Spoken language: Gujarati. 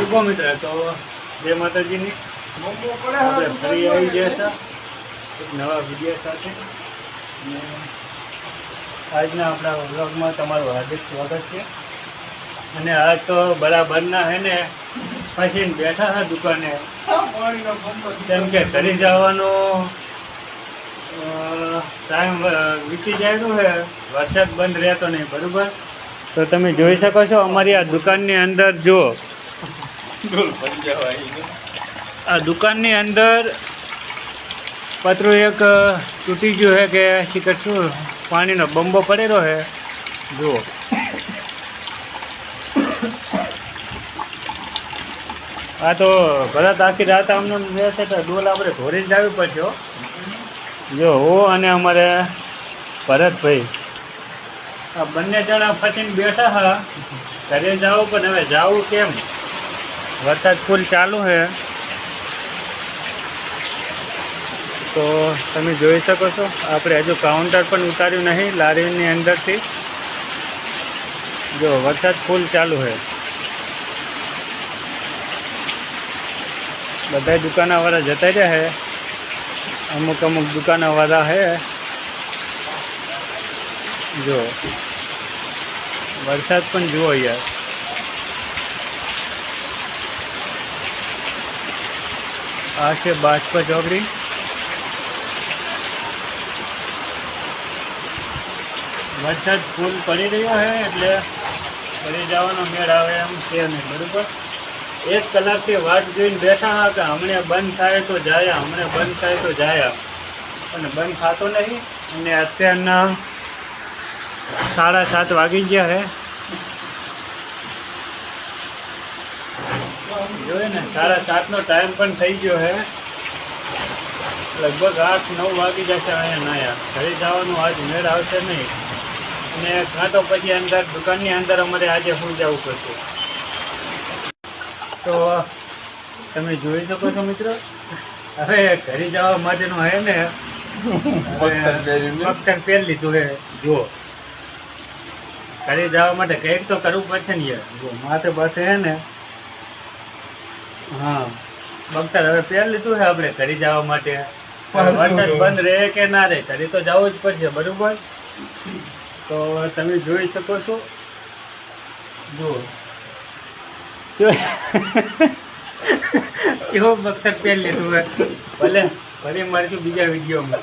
ઉભો મિત્ર તો જય માતાજીની આપણે ફરી આવી ગયા હતા એક નવા વિડીયો સાથે અને આજના આપણા વ્લોગમાં તમારું હાર્દિક સ્વાગત છે। અને આજ તો બરાબરના હે ને પછી બેઠા હતા દુકાને કેમ કે ઘરે જવાનો ટાઈમ વીતી જાયનું છે, વરસાદ બંધ રહેતો નહીં બરાબર। તો તમે જોઈ શકો છો અમારી આ દુકાનની અંદર જો આ દુકાનની અંદર પતરું એક તૂટી ગયું છે કે શીખર શું પાણીનો બંબો પડેલો છે જુઓ। આ તો ભરત આખી રાત અમને રહેશે તો ડોલ આપણે ધોરી જ આવી પડશે જો હું અને અમારે ભરતભાઈ આ બંને જણા ફસીને બેઠા હા ઘરે જાવ પણ હવે જાવું કેમ, વરસાદ ફૂલ ચાલુ છે। તો તમે જોઈ શકો છો આપણે હજુ કાઉન્ટર પણ ઉતાર્યું નહીં લારીની અંદરથી, જો વરસાદ ફૂલ ચાલુ છે। બધા દુકાનવાળા જતા રહ્યા છે, અમુક અમુક દુકાનવાળા છે જો વરસાદ પણ જુઓ યાર। આ છે બાજપ ચોકડી, વરસાદ ફૂલ પડી રહ્યો છે એટલે ફરી જવાનો મેળ આવે એમ છે નહીં બરાબર। 1 કલાકથી વાટ જોઈને બેઠા હા કે હમણાં બંધ થાય તો જાય, હમણાં બંધ થાય તો જાય, અને બંધ થતો નહીં। અને અત્યારના 7:30 વાગી ગયા છે, જોઈએ ને 7:30નો ટાઈમ પણ થઈ ગયો છે, લગભગ 8-9 વાગી જશે અહીંયા નાયા। ઘરે જવાનું આજ મેળ આવશે નહીં, અને કાં તો પછી અંદર દુકાનની અંદર અમારે આજે શું જવું પડશે। તો તમે જોઈ શકો છો મિત્રો હવે ઘરે જવા માટેનું હે ને પગતર પહેરી લીધું છે જુઓ। ઘરે જવા માટે કંઈક તો કરવું પડશે ને યાર, જો માથે પાસે હે ને હા પગતર હવે પહેરી લીધું છે આપણે ઘરે જવા માટે। વરસાદ બંધ રહે કે ના રહે ઘરે તો જવું જ પડશે બરાબર। તો તમે જોઈ શકો છો જુઓ કેવો પગતર પહેરી લીધું છે, ભલે ફરી મળીશું બીજા વિડીયોમાં।